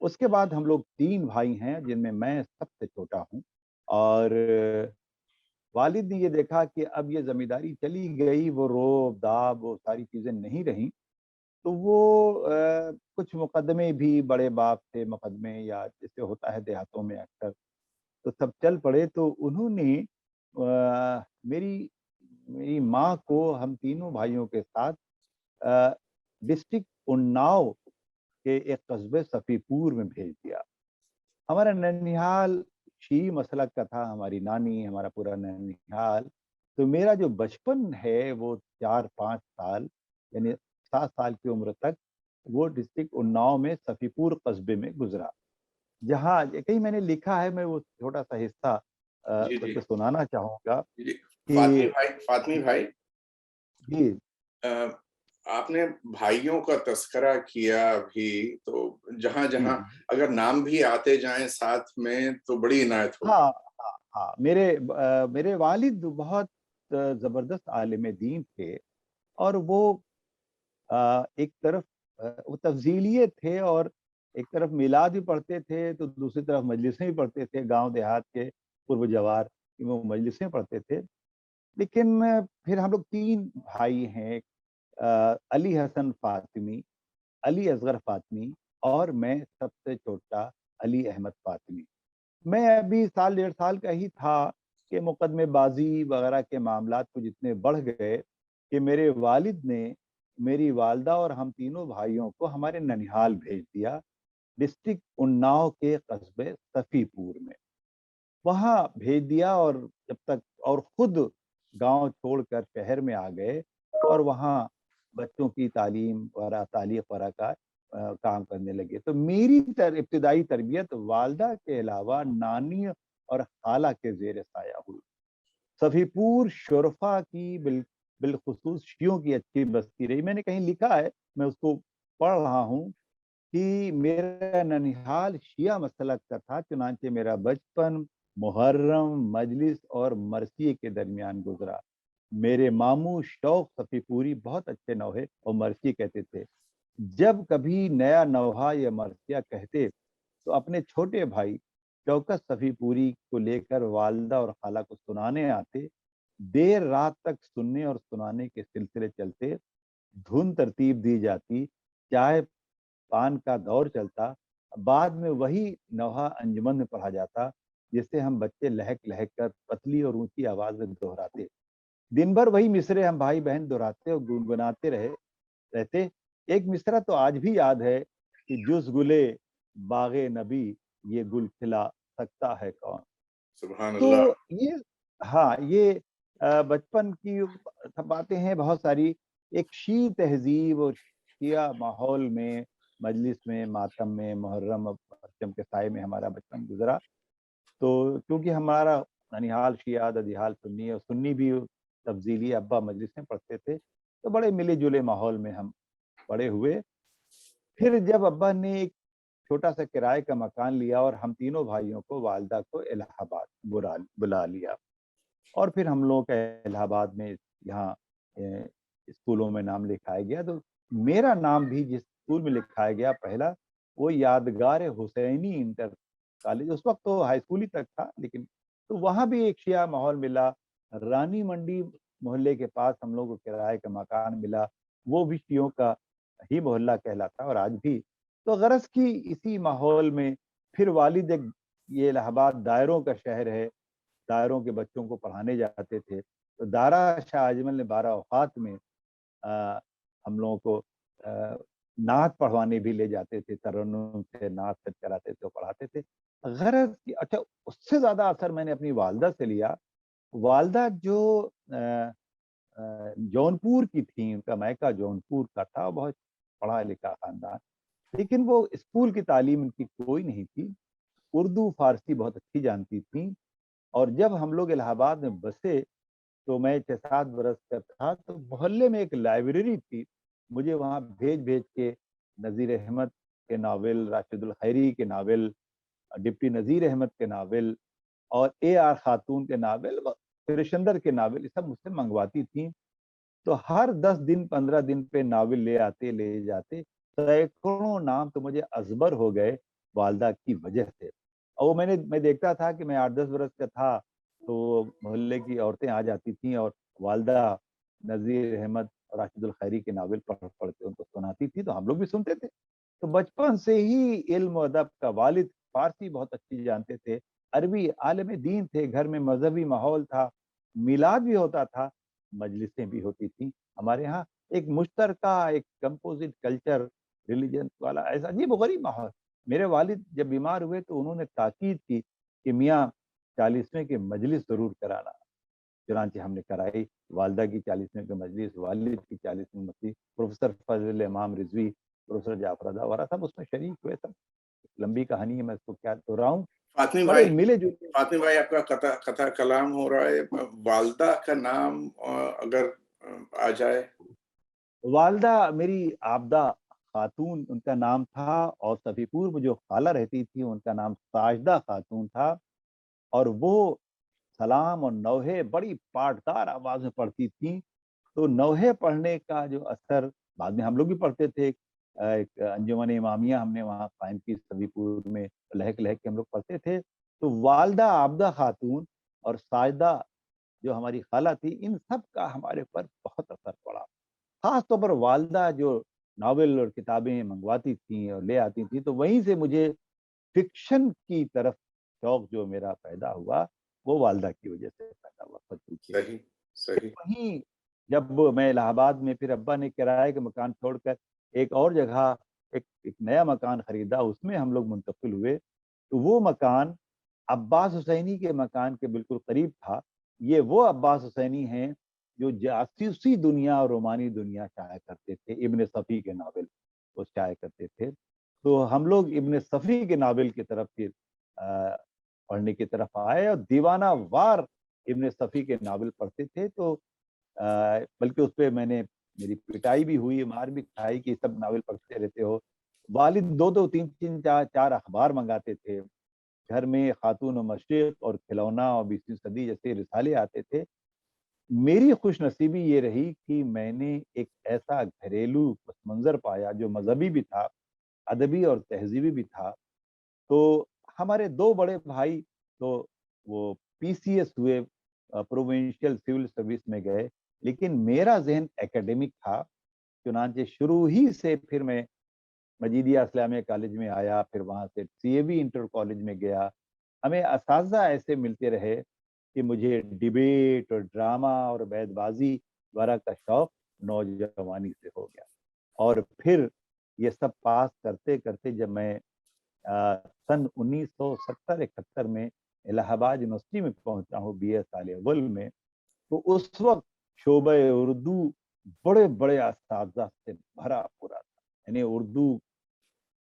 اس کے بعد ہم لوگ 3 بھائی ہیں جن میں میں سب سے چھوٹا ہوں، اور والد نے یہ دیکھا کہ اب یہ ذمہ داری چلی گئی، وہ روب داب وہ ساری چیزیں نہیں رہیں، تو وہ کچھ مقدمے بھی، بڑے باپ سے مقدمے یا جیسے ہوتا ہے دیہاتوں میں اکثر، تو سب چل پڑے۔ تو انہوں نے میری میری ماں کو ہم تینوں بھائیوں کے ساتھ ڈسٹرکٹ اناؤ کے ایک قصبے صفی پور میں بھیج دیا۔ ہمارا ننیہال شیعہ مسلک کا تھا، ہماری نانی، ہمارا پورا ننیہال۔ تو میرا جو بچپن ہے وہ 4-5 سال، یعنی 7 سال کی عمر تک وہ ڈسٹرکٹ اناؤ میں صفی پور قصبے میں گزرا، جہاں کہیں میں نے لکھا ہے، میں وہ چھوٹا سا حصہ جی جی بلکہ سنانا چاہوں گا جی کہ فاطمی بھائی، جی آ، آپ نے بھائیوں کا تذکرہ کیا بھی، تو جہاں جی جہاں جی اگر نام بھی آتے جائیں ساتھ میں تو بڑی عنایت ہوگی۔ ہاں ہاں ہاں، میرے والد بہت زبردست عالم دین تھے، اور وہ ایک طرف وہ تفضیلیے تھے، اور ایک طرف میلاد بھی پڑھتے تھے تو دوسری طرف مجلسیں بھی پڑھتے تھے، گاؤں دیہات کے قرب جوار وہ مجلسیں پڑھتے تھے۔ لیکن پھر ہم لوگ 3 بھائی ہیں، علی حسن فاطمی، علی اصغر فاطمی، اور میں سب سے چھوٹا علی احمد فاطمی۔ میں ابھی سال 1.5 سال کا ہی تھا کہ مقدمے بازی وغیرہ کے معاملات کچھ اتنے بڑھ گئے کہ میرے والد نے میری والدہ اور ہم تینوں بھائیوں کو ہمارے ننیہال بھیج دیا، ڈسٹرکٹ اناؤ کے قصبے صفی پور میں۔ وہاں بھیج دیا، اور جب تک اور خود گاؤں چھوڑ کر شہر میں آ گئے، اور وہاں بچوں کی تعلیم وغیرہ، تعلیق وغیرہ کا کام کرنے لگے۔ تو میری ابتدائی تربیت والدہ کے علاوہ نانی اور خالہ کے زیر سایہ ہوئی۔ صفی پور شرفا کی بالخصوص شیعوں کی اچھی بستی رہی۔ میں نے کہیں لکھا ہے، میں اس کو پڑھ رہا ہوں کہ میرا ننیحال شیعہ مسلک کا تھا، چنانچہ میرا بچپن محرم، مجلس اور مرثیے کے درمیان گزرا۔ میرے ماموں شوق صفی پوری بہت اچھے نوحے اور مرثیے کہتے تھے۔ جب کبھی نیا نوحہ یا مرثیہ کہتے تو اپنے چھوٹے بھائی شوکت صفی پوری کو لے کر والدہ اور خالہ کو سنانے آتے۔ دیر رات تک سننے اور سنانے کے سلسلے چلتے، دھن ترتیب دی جاتی، چائے پان کا دور چلتا، بعد میں وہی نوحہ انجمن میں پڑھا جاتا، جسے ہم بچے لہک لہک کر پتلی اور اونچی آواز میں دہراتے۔ دن بھر وہی مصرے ہم بھائی بہن دہراتے اور گنگناتے رہتے۔ ایک مصرع تو آج بھی یاد ہے کہ جز گلے باغ نبی یہ گل کھلا سکتا ہے کون۔ سبحان تو اللہ۔ یہ، ہاں، یہ بچپن کی باتیں ہیں بہت ساری۔ ایک شیعہ تہذیب اور شیعہ ماحول میں، مجلس میں، ماتم میں، محرم اور پرچم کے سائے میں ہمارا بچپن گزرا۔ تو کیونکہ ہمارا ننیحال شیعہ، ددیحال سنی، اور سنی بھی تفضیلی، ابا مجلس میں پڑھتے تھے، تو بڑے ملے جلے ماحول میں ہم بڑے ہوئے۔ پھر جب ابا نے ایک چھوٹا سا کرائے کا مکان لیا اور ہم تینوں بھائیوں کو، والدہ کو الہ آباد بلا لیا، اور پھر ہم لوگوں کا الہ آباد میں یہاں اسکولوں میں نام لکھایا گیا۔ تو میرا نام بھی جس اسکول میں لکھایا گیا پہلا، وہ یادگار حسینی انٹر کالج، اس وقت تو ہائی اسکول ہی تک تھا، لیکن تو وہاں بھی ایک شیعہ ماحول ملا۔ رانی منڈی محلے کے پاس ہم لوگ کو کرائے کا مکان ملا، وہ بھی شیعوں کا ہی محلہ کہلاتا، اور آج بھی۔ تو غرض کی اسی ماحول میں پھر والد یہ الہ آباد دائروں کا شہر ہے، دائروں کے بچوں کو پڑھانے جاتے تھے، تو دارا شاہ اجمل نے 12 اوقات میں ہم لوگوں کو نعت پڑھوانے بھی لے جاتے تھے، ترنم سے نعت سچ کراتے تھے، پڑھاتے تھے۔ غرض کی، اچھا، اس سے زیادہ اثر میں نے اپنی والدہ سے لیا۔ والدہ جو جونپور کی تھیں، ان کا مائکہ جونپور کا تھا، بہت پڑھا لکھا خاندان، لیکن وہ اسکول کی تعلیم ان کی کوئی نہیں تھی۔ اردو فارسی بہت اچھی جانتی تھیں، اور جب ہم لوگ الہ آباد میں بسے تو میں 6-7 برس کا تھا، تو محلے میں ایک لائبریری تھی، مجھے وہاں بھیج بھیج کے نذیر احمد کے ناول، راشد الخیری کے ناول، ڈپٹی نذیر احمد کے ناول، اور اے آر خاتون کے ناول، کرشندر کے ناول، یہ سب مجھ سے منگواتی تھیں۔ تو ہر 10 دن 15 دن پہ ناول لے آتے، لے جاتے۔ سینکڑوں نام تو مجھے ازبر ہو گئے، والدہ کی وجہ سے. اور وہ میں دیکھتا تھا کہ میں 8-10 برس کا تھا تو محلے کی عورتیں آ جاتی تھیں اور والدہ نذیر احمد اور راشد الخیری کے ناول پڑھ کے ان کو سناتی تھی تو ہم لوگ بھی سنتے تھے. تو بچپن سے ہی علم و ادب کا. والد فارسی بہت اچھی جانتے تھے، عربی عالم دین تھے، گھر میں مذہبی ماحول تھا، میلاد بھی ہوتا تھا، مجلسیں بھی ہوتی تھیں ہمارے ہاں. ایک مشترکہ ایک کمپوزٹ کلچر ریلیجن والا ایسا عجیب و غریب ماحول. میرے والد جب بیمار ہوئے تو انہوں نے تاکید کی کہ میاں 40ویں کی مجلس ضرور کرانا. چنانچہ ہم نے کرائی. والدہ کی 40ویں کی مجلس، والد کی 40ویں مجلس، پروفیسر فضل امام رضوی، پروفیسر جعفر عطا وغیرہ سب اس میں شریک ہوئے. سب لمبی کہانی ہے، میں اس کو کیا دہراؤں. فاطمی بڑے بھائی، ملے جلے. فاطمی بھائی آپ کا قطع کلام ہو رہا ہے. والدہ کا نام اگر آ جائے. والدہ میری عابدہ خاتون ان کا نام تھا، اور صفی پور میں جو خالہ رہتی تھی ان کا نام ساجدہ خاتون تھا. اور وہ سلام اور نوحے بڑی پاٹدار آواز میں پڑھتی تھیں. تو نوحے پڑھنے کا جو اثر بعد میں ہم لوگ بھی پڑھتے تھے. ایک انجمن امامیہ ہم نے وہاں قائم کی صفی پور میں، لہک لہک کے ہم لوگ پڑھتے تھے. تو والدہ عابدہ خاتون اور ساجدہ جو ہماری خالہ تھی، ان سب کا ہمارے پر بہت اثر پڑا. خاص طور پر والدہ جو ناول اور کتابیں منگواتی تھیں اور لے آتی تھیں، تو وہیں سے مجھے فکشن کی طرف شوق جو میرا پیدا ہوا وہ والدہ کی وجہ سے پیدا ہوا. سچ پوچھیے صحیح صحیح. وہیں جب میں الہ آباد میں، پھر ابا نے کرائے کے مکان چھوڑ کر ایک اور جگہ ایک نیا مکان خریدا، اس میں ہم لوگ منتقل ہوئے. تو وہ مکان عباس حسینی کے مکان کے بالکل قریب تھا. یہ وہ عباس حسینی ہیں جو جاسوسی دنیا اور رومانی دنیا شائع کرتے تھے. ابن صفی کے ناول وہ شائع کرتے تھے. تو ہم لوگ ابن صفی کے ناول کی طرف پھر پڑھنے کی طرف آئے، اور دیوانہ وار ابن صفی کے ناول پڑھتے تھے. تو بلکہ اس پہ میں نے میری پٹائی بھی ہوئی، مار بھی کھائی کہ سب ناول پڑھتے رہتے ہو. والد 2-2 3-3 4 اخبار منگاتے تھے. گھر میں خاتون و مشرق اور کھلونا اور 20ویں صدی جیسے رسالے آتے تھے. میری خوش نصیبی یہ رہی کہ میں نے ایک ایسا گھریلو پس منظر پایا جو مذہبی بھی تھا، ادبی اور تہذیبی بھی تھا. تو ہمارے 2 بڑے بھائی تو وہ پی سی ایس ہوئے، پروونشل سول سروس میں گئے، لیکن میرا ذہن ایکیڈمک تھا. چنانچہ شروع ہی سے پھر میں مجیدیہ اسلامیہ کالج میں آیا، پھر وہاں سے سی اے بی انٹر کالج میں گیا. ہمیں اساتذہ ایسے ملتے رہے کہ مجھے ڈیبیٹ اور ڈرامہ اور بیت بازی وغیرہ کا شوق نوجوانی سے ہو گیا. اور پھر یہ سب پاس کرتے کرتے جب میں سن 1970-71 میں الہ آباد یونیورسٹی میں پہنچا ہوں بی اے سال اول میں، تو اس وقت شعبہ اردو بڑے بڑے اساتذہ سے بھرا پورا تھا. یعنی اردو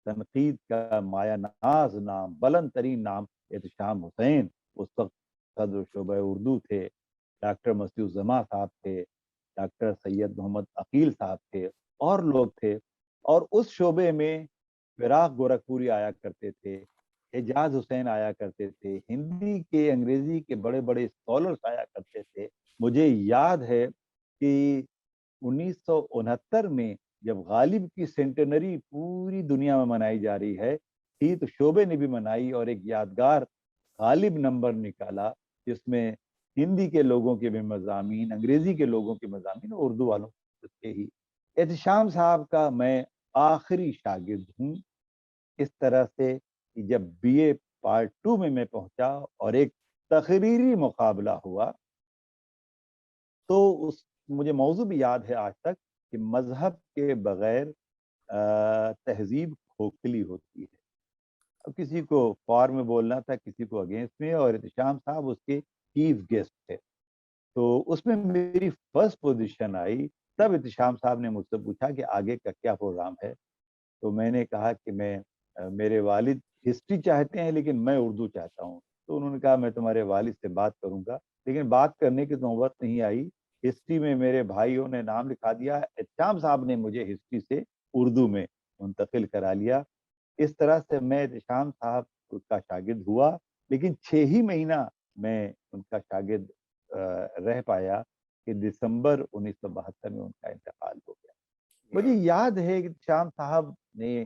تنقید کا مایہ ناز نام، بلند ترین نام احتشام حسین اس وقت صدر شعبہ اردو تھے. ڈاکٹر مسیح الزماں صاحب تھے، ڈاکٹر سید محمد عقیل صاحب تھے، اور لوگ تھے. اور اس شعبے میں فراق گورکھپوری آیا کرتے تھے، اعجاز حسین آیا کرتے تھے، ہندی کے انگریزی کے بڑے بڑے اسکالرس آیا کرتے تھے. مجھے یاد ہے کہ 1969 میں جب غالب کی سینٹنری پوری دنیا میں منائی جا رہی ہے تھی، تو شعبے نے بھی منائی اور ایک یادگار غالب نمبر نکالا جس میں ہندی کے لوگوں کے بھی مضامین، انگریزی کے لوگوں کے مضامین، اردو والوں کے ہی. احتشام صاحب کا میں آخری شاگرد ہوں. اس طرح سے کہ جب بی اے پارٹ 2 میں پہنچا اور ایک تقریری مقابلہ ہوا، تو مجھے موضوع بھی یاد ہے آج تک کہ مذہب کے بغیر تہذیب کھوکھلی ہوتی ہے. اب کسی کو فار میں بولنا تھا، کسی کو اگینسٹ میں، اور احتشام صاحب اس کے چیف گیسٹ تھے. تو اس میں میری فرسٹ پوزیشن آئی. تب احتشام صاحب نے مجھ سے پوچھا کہ آگے کا کیا پروگرام ہے. تو میں نے کہا کہ میرے والد ہسٹری چاہتے ہیں لیکن میں اردو چاہتا ہوں. تو انہوں نے کہا میں تمہارے والد سے بات کروں گا، لیکن بات کرنے کی نوبت نہیں آئی. ہسٹری میں میرے بھائیوں نے نام لکھا دیا، احتشام صاحب نے مجھے ہسٹری سے اردو میں منتقل کرا لیا. اس طرح سے میں احتشام صاحب کا شاگرد ہوا، لیکن 6 ہی مہینہ میں ان کا شاگرد رہ پایا کہ دسمبر 1972 میں ان کا انتقال ہو گیا. مجھے یاد ہے کہ شام صاحب نے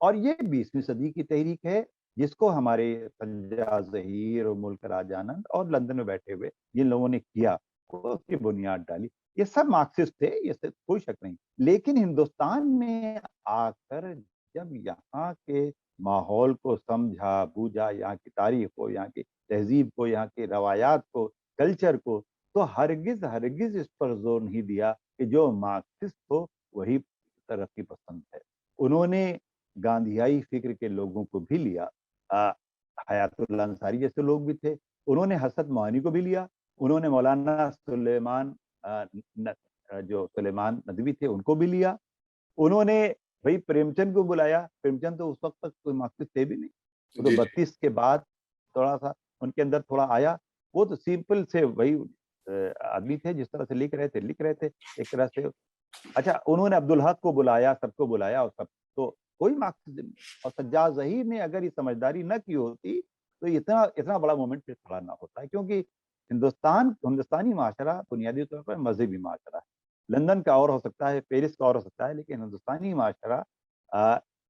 اور یہ 20ویں صدی کی تحریک ہے جس کو ہمارے سجاد ظہیر اور ملک راج آنند اور لندن میں بیٹھے ہوئے جن لوگوں نے کیا وہ اس کی بنیاد ڈالی. یہ سب مارکسسٹ تھے، یہ سب کوئی شک نہیں. لیکن ہندوستان میں آ کر جب یہاں کے ماحول کو سمجھا بوجھا، یہاں کی تاریخ کو، یہاں کی تہذیب کو، یہاں کی روایات کو، کلچر کو، تو ہرگز اس پر زور نہیں دیا کہ جو مارکسسٹ ہو وہی ترقی پسند ہے. انہوں نے گاندھیائی فکر کے لوگوں کو بھی لیا، حیات اللہ انصاری جیسے لوگ بھی تھے، انہوں نے حسرت موہانی کو بھی لیا، انہوں نے مولانا جو سلیمان ندوی تھے ان کو بھی لیا، انہوں نے بھائی پریم چند کو بلایا. پریم چند تو اس وقت تک کوئی مارکسسٹ تھے بھی نہیں، وہ تو جی 32 کے بعد تھوڑا سا ان کے اندر تھوڑا آیا. وہ تو سمپل سے وہی آدمی تھے، جس طرح سے لکھ رہے تھے ایک طرح سے. اچھا انہوں نے عبدالحق کو بلایا، سب کو بلایا، اور سب تو کوئی مارکسزم. اور سجاد ظہیر نے اگر یہ سمجھداری نہ کی ہوتی تو اتنا بڑا مومنٹ پھر کھڑا نہ ہوتا ہے. کیونکہ ہندوستانی معاشرہ بنیادی طور پر مذہبی معاشرہ ہے. لندن کا اور ہو سکتا ہے، پیرس کا اور ہو سکتا ہے، لیکن ہندوستانی معاشرہ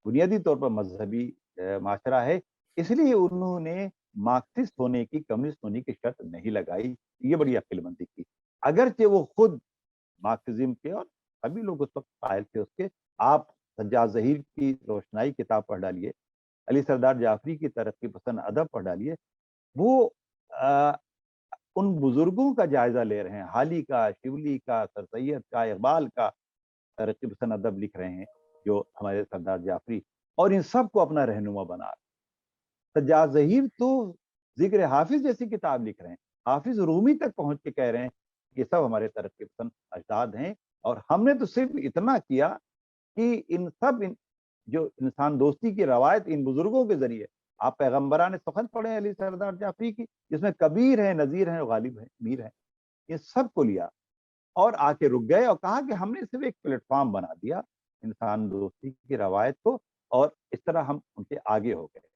بنیادی طور پر مذہبی معاشرہ ہے. اس لیے انہوں نے مارکسسٹ ہونے کی، کمیونسٹ ہونے کی شرط نہیں لگائی. یہ بڑی عقل مندی کی. اگرچہ وہ خود مارکسزم کے اور سبھی لوگ اس وقت قائل تھے اس کے. آپ سجاد ظہیر کی روشنائی کتاب پڑھ ڈالیے، علی سردار جعفری کی ترقی پسند ادب پڑھ ڈالیے، وہ ان بزرگوں کا جائزہ لے رہے ہیں. حالی کا، شبلی کا، سر سید کا، اقبال کا ترقی پسند ادب لکھ رہے ہیں جو ہمارے سردار جعفری، اور ان سب کو اپنا رہنما بنا رہے ہیں. سجاد ظہیر تو ذکر حافظ جیسی کتاب لکھ رہے ہیں، حافظ رومی تک پہنچ کے کہہ رہے ہیں یہ سب ہمارے ترقی پسند اجداد ہیں. اور ہم نے تو صرف اتنا کیا کہ جو انسان دوستی کی روایت ان بزرگوں کے ذریعے، آپ پیغمبران سخن پڑھے ہیں علی سردار جعفری کی، جس میں کبیر ہیں، نذیر ہیں، غالب ہیں، میر ہیں، یہ سب کو لیا اور آ کے رک گئے اور کہا کہ ہم نے صرف ایک پلیٹ فارم بنا دیا انسان دوستی کی روایت کو، اور اس طرح ہم ان کے آگے ہو گئے.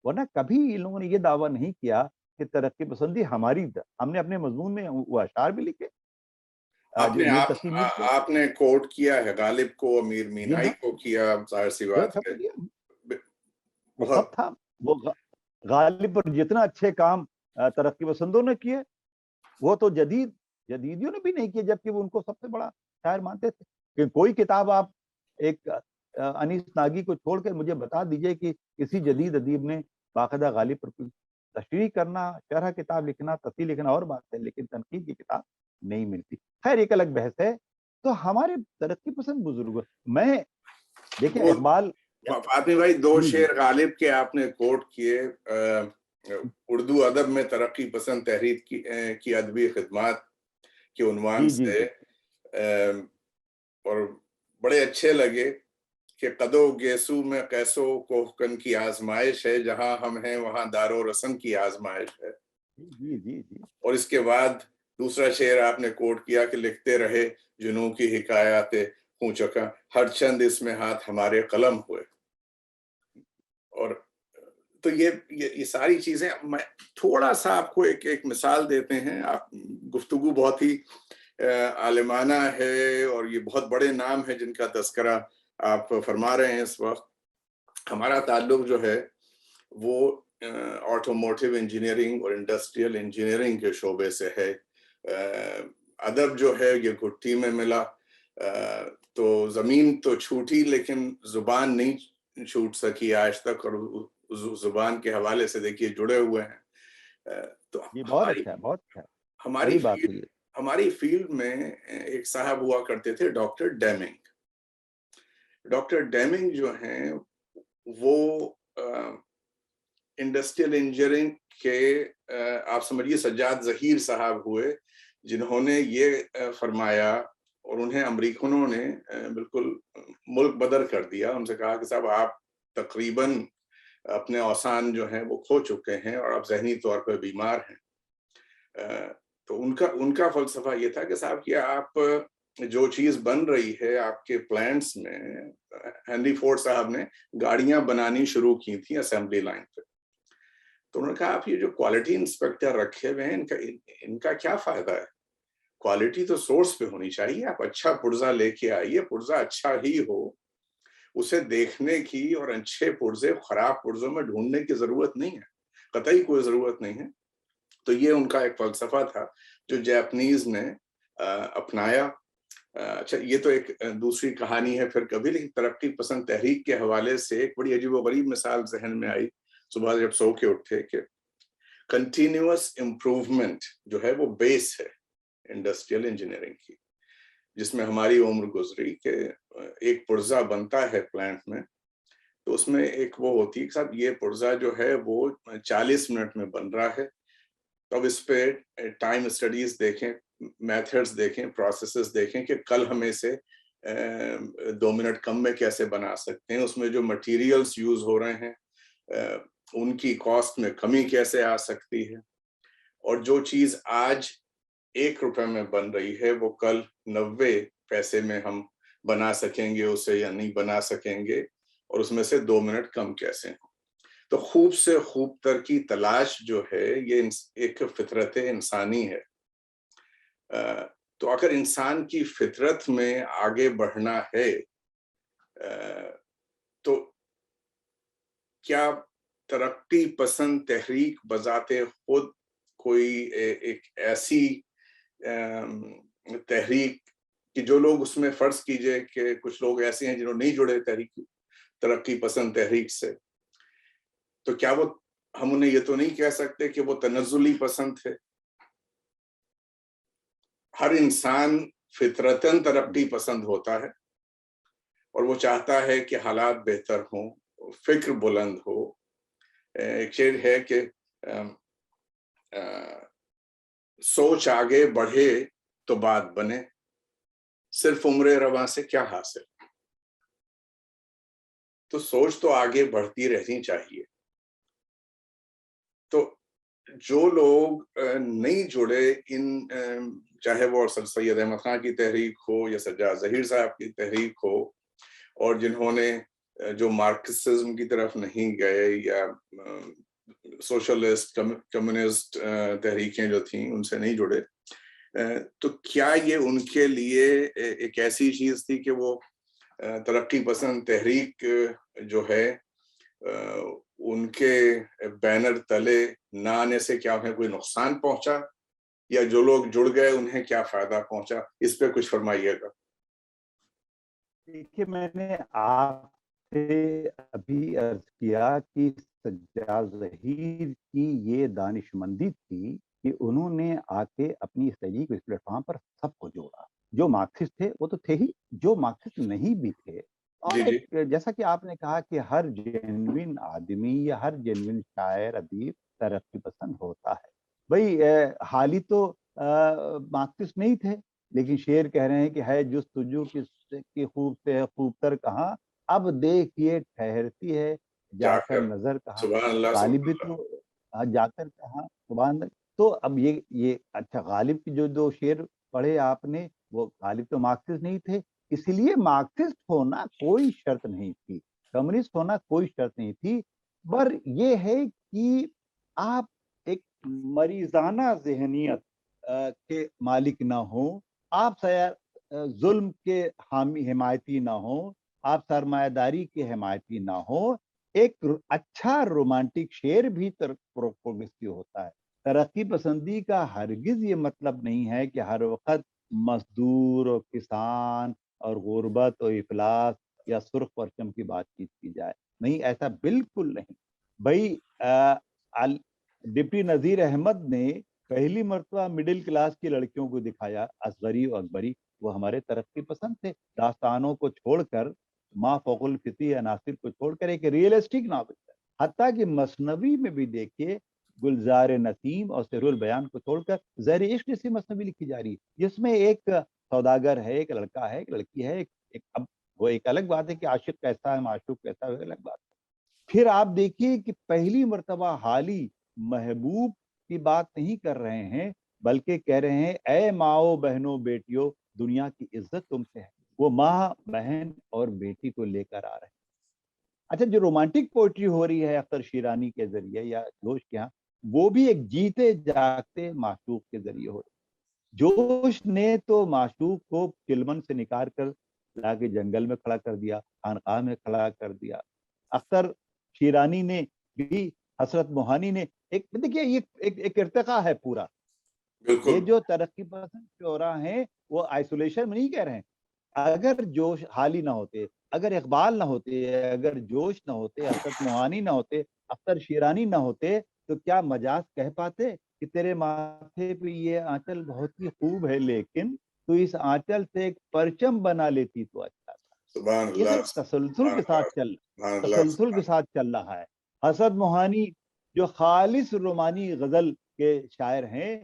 ورنہ کبھی ان لوگوں نے یہ دعویٰ نہیں کیا کہ ترقی پسندی ہماری ہم نے اپنے مضمون میں وہ اشعار بھی لکھے جو میر تقی میر کے. آپ نے کوٹ کیا ہے غالب کو، امیر جی مینائی ہاں، کو کیا، ظاہر سی جو بات سب ہے. کیا وہ بہت سب تھا. وہ غالب پر جتنا اچھے کام ترقی پسندوں نے کیے وہ تو جدیدیوں نے بھی نہیں کیے، جبکہ وہ ان کو سب سے بڑا شاعر مانتے تھے. کہ کوئی کتاب آپ ایک انیس ناگی کو چھوڑ کے مجھے بتا دیجئے کہ کسی جدید ادیب نے باقاعدہ غالب پر کوئی تشریح کرنا، شرح کتاب لکھنا، تصحیح لکھنا اور بات ہے، لیکن تنقید کی کتاب نہیں ملتی. خیر ایک الگ بحث ہے. تو ہمارے ترقی پسند بزرگ، میں دیکھیں وہ اقبال. فاطمی بھائی، دو جی جی شعر غالب کے آپ نے کوٹ کیے. اردو ادب میں ترقی پسند تحریک کی ادبی خدمات کے عنوان جی جی سے، جی اور بڑے اچھے لگے کہ قدو گیسو میں قیسو کوہکن کی آزمائش ہے، جہاں ہم ہیں وہاں دار و رسم کی آزمائش ہے. جی جی جی. اور اس کے بعد دوسرا شعر آپ نے کوٹ کیا کہ لکھتے رہے جنوں کی حکایات خوں چکا، ہر چند اس میں ہاتھ ہمارے قلم ہوئے. اور تو یہ ساری چیزیں، میں تھوڑا سا آپ کو ایک مثال دیتے ہیں. آپ گفتگو بہت ہی عالمانہ ہے اور یہ بہت بڑے نام ہیں جن کا تذکرہ آپ فرما رہے ہیں اس وقت. ہمارا تعلق جو ہے وہ آٹوموٹیو انجینئرنگ اور انڈسٹریل انجینئرنگ کے شعبے سے ہے. ادب جو ہے یہ گھٹی میں ملا، تو زمین تو چھوٹی لیکن زبان نہیں چھوٹ سکی آج تک، اور زبان کے حوالے سے دیکھیے جڑے ہوئے ہیں. تو جی بہت اچھا ہے، بہت اچھا ہے. بڑی بات ہوئی ہے. ہماری فیلڈ میں ایک صاحب ہوا کرتے تھے ڈاکٹر ڈیمنگ. ڈاکٹر ڈیمنگ جو ہیں وہ انڈسٹریل انجینئرنگ کے آپ سمجھیے سجاد ظہیر صاحب ہوئے جنہوں نے یہ فرمایا، اور انہیں امریکنوں نے بالکل ملک بدر کر دیا. ان سے کہا کہ صاحب آپ تقریباً اپنے اوسان جو ہیں وہ کھو چکے ہیں اور آپ ذہنی طور پر بیمار ہیں. تو ان کا فلسفہ یہ تھا کہ صاحب کہ آپ جو چیز بن رہی ہے آپ کے پلانٹس میں، ہنری فورڈ صاحب نے گاڑیاں بنانی شروع کی تھیں اسمبلی لائن پہ. تو انہوں نے کہا آپ یہ جو کوالٹی انسپیکٹر رکھے ہوئے ہیں ان کا کیا فائدہ ہے؟ کوالٹی تو سورس پہ ہونی چاہیے. آپ اچھا پرزہ لے کے آئیے، پرزہ اچھا ہی ہو، اسے دیکھنے کی اور اچھے پرزے خراب پرزوں میں ڈھونڈنے کی ضرورت نہیں ہے، قطعی کوئی ضرورت نہیں ہے۔ تو یہ ان کا ایک فلسفہ تھا جو جاپنیز نے اپنایا۔ اچھا یہ تو ایک دوسری کہانی ہے پھر کبھی، لیکن ترقی پسند تحریک کے حوالے سے ایک بڑی عجیب و غریب مثال ذہن میں آئی صبح جب سو کے اٹھے کہ کنٹینیوس امپروومنٹ جو ہے وہ بیس ہے انڈسٹریل انجینئرنگ کی، جس میں ہماری عمر گزری کہ ایک پرزا بنتا ہے پلانٹ میں تو اس میں ایک وہ ہوتی ہے کہ صاحب یہ پرزا جو ہے وہ 40 منٹ میں بن رہا ہے، تو اب اس پہ ٹائم اسٹڈیز دیکھیں، میتھڈز دیکھیں، پروسیسز دیکھیں کہ کل ہم اسے 2 منٹ کم میں کیسے بنا سکتے ہیں، اس میں جو مٹیریلز یوز ہو رہے ہیں ان کی کاسٹ میں کمی کیسے آ سکتی ہے، اور جو چیز آج 1 روپے میں بن رہی ہے وہ کل 90 پیسے میں ہم بنا سکیں گے اسے یا نہیں بنا سکیں گے، اور اس میں سے 2 منٹ کم کیسے ہوں۔ تو خوب سے خوب تر کی تلاش جو ہے یہ ایک فطرت انسانی ہے۔ تو اگر انسان کی فطرت میں آگے بڑھنا ہے تو کیا ترقی پسند تحریک بذات خود کوئی ایک ایسی تحریک کہ جو لوگ اس میں فرض کیجئے کہ کچھ لوگ ایسے ہیں جنہوں نہیں جڑے ترقی پسند تحریک سے، تو کیا وہ ہم انہیں یہ تو نہیں کہہ سکتے کہ وہ تنزلی پسند تھے؟ ہر انسان فطرتاً ترقی پسند ہوتا ہے اور وہ چاہتا ہے کہ حالات بہتر ہوں، فکر بلند ہو۔ ایک شعر ہے کہ سوچ آگے بڑھے تو بات بنے، صرف عمر رواں سے کیا حاصل۔ تو سوچ تو آگے بڑھتی رہنی چاہیے۔ تو جو لوگ نہیں جڑے ان چاہے وہ سید احمد خان کی تحریک ہو یا سجاد ظہیر صاحب کی تحریک ہو، اور جنہوں نے جو مارکسزم کی طرف نہیں گئے یا سوشلسٹ کمیونسٹ تحریکیں جو تھیں ان سے نہیں جڑے، تو کیا یہ ان کے لیے ایک ایسی چیز تھی کہ وہ ترقی پسند تحریک جو ہے ان کے بینر تلے نہ آنے سے کیا انہیں کوئی نقصان پہنچا، یا جو لوگ جڑ گئے انہیں کیا فائدہ پہنچا؟ اس پہ کچھ فرمائیے گا۔ دیکھیے میں نے آپ سے ابھی عرض کیا کہ سجاد ظہیر کی یہ دانشمندی تھی کہ انہوں نے آ کے اپنی اس تحریک اس پلیٹ فارم پر سب کو جوڑا۔ جو مارکسسٹ تھے وہ تو تھے ہی، جو مارکسسٹ نہیں بھی تھے، اور جی جی ایک جیسا کہ آپ نے کہا کہ ہر جینوین آدمی یا ہر جینوین شاعر ادیب ترقی پسند ہوتا ہے۔ بھائی حالی تو مارکسسٹ نہیں تھے، لیکن شعر کہہ رہے ہیں کہ ہے جستجو کی خوب سے ہے خوب تر کہاں، اب دیکھیے ٹھہرتی ہے جا کر نظر کہاں۔ سبحان اللہ، غالب بھی سبحان تو جا کر کہاں، سبحان اللہ۔ تو اب یہ اچھا غالب کی جو شعر پڑھے آپ نے، وہ غالب تو مارکسسٹ نہیں تھے، اس لیے مارکسسٹ ہونا کوئی شرط نہیں تھی، کمیونسٹ ہونا کوئی شرط نہیں تھی، پر یہ ہے کہ آپ ایک مریضانہ ذہنیت کے مالک نہ ہوں، آپ ظلم کے حامی حمایتی نہ ہوں، آپ سرمایہ داری کے حمایتی نہ ہوں۔ ایک اچھا رومانٹک شعر بھی پروگریسو ہوتا ہے۔ ترقی پسندی کا ہرگز یہ مطلب نہیں ہے کہ ہر وقت مزدور اور کسان اور غربت اور افلاس یا سرخ پرچم کی بات چیت کی جائے، نہیں، ایسا بالکل نہیں۔ بھائی ڈپٹی نذیر احمد نے پہلی مرتبہ مڈل کلاس کی لڑکیوں کو دکھایا، اصغری اور اکبری، وہ ہمارے ترقی پسند تھے۔ داستانوں کو چھوڑ کر، ما فوق الفطری عناصر کو چھوڑ کر ایک ریئلسٹک ناول ہے۔ حتیٰ کہ مثنوی میں بھی دیکھیے، گلزار نسیم اور سحر البیان کو چھوڑ کر زہر عشق جیسی مثنوی لکھی جا رہی ہے، جس میں ایک سوداگر ہے، ایک لڑکا ہے، ایک لڑکی ہے، اب وہ ایک الگ بات ہے کہ عاشق کیسا ہے، معشوق کیسا ہے، الگ بات ہے۔ پھر آپ دیکھیے کہ پہلی مرتبہ حالی محبوب کی بات نہیں کر رہے ہیں، بلکہ کہہ رہے ہیں اے ماؤ بہنوں بیٹیوں، دنیا کی عزت تم سے ہے۔ وہ ماں، بہن اور بیٹی کو لے کر آ رہے ہیں۔ اچھا، جو رومانٹک پوئٹری ہو رہی ہے اختر شیرانی کے ذریعے یا جوش کے ہاں، وہ بھی ایک جیتے جاگتے معشوق کے ذریعے ہو رہی ہے۔ جوش نے تو معشوق کو چلمن سے نکال کر لا کے جنگل میں کھڑا کر دیا, خانقاہ میں کھڑا کر دیا. اختر شیرانی نے بھی, حسرت موہانی نے, ایک دیکھیے یہ ایک ارتقا ہے پورا. یہ بالکل جو ترقی پسند شعراء ہیں وہ آئسولیشن میں نہیں کہہ رہے ہیں. اگر جوش حالی نہ ہوتے, اگر اقبال نہ ہوتے, اگر جوش نہ ہوتے, حسرت موہانی نہ ہوتے, اختر شیرانی نہ ہوتے, تو کیا مجاز کہہ پاتے کہ تیرے ماتھے پہ یہ آنچل بہت ہی خوب ہے, لیکن تو اس آنچل سے ایک پرچم بنا لیتی تو اچھا تھا. سبحان یہ اللہ صرف تسلسل سبحان کے اللہ ساتھ سبحان اللہ تسلسل کے سبحان ساتھ چل رہا ہے. حسرت موہانی جو خالص رومانی غزل کے شاعر ہیں,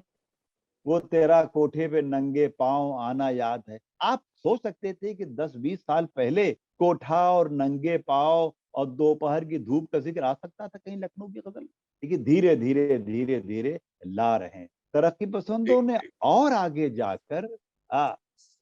وہ تیرا کوٹھے پہ ننگے پاؤں آنا یاد ہے. آپ سوچ سکتے تھے کہ 10-20 سال پہلے کوٹھا اور ننگے پاؤں اور دوپہر کی دھوپ کا ذکر آ سکتا تھا کہیں لکھنؤ کی غزل؟ لیکن دھیرے دھیرے دھیرے دھیرے لا رہے ہیں ترقی پسندوں نے. ٹھیک اور آگے جا کر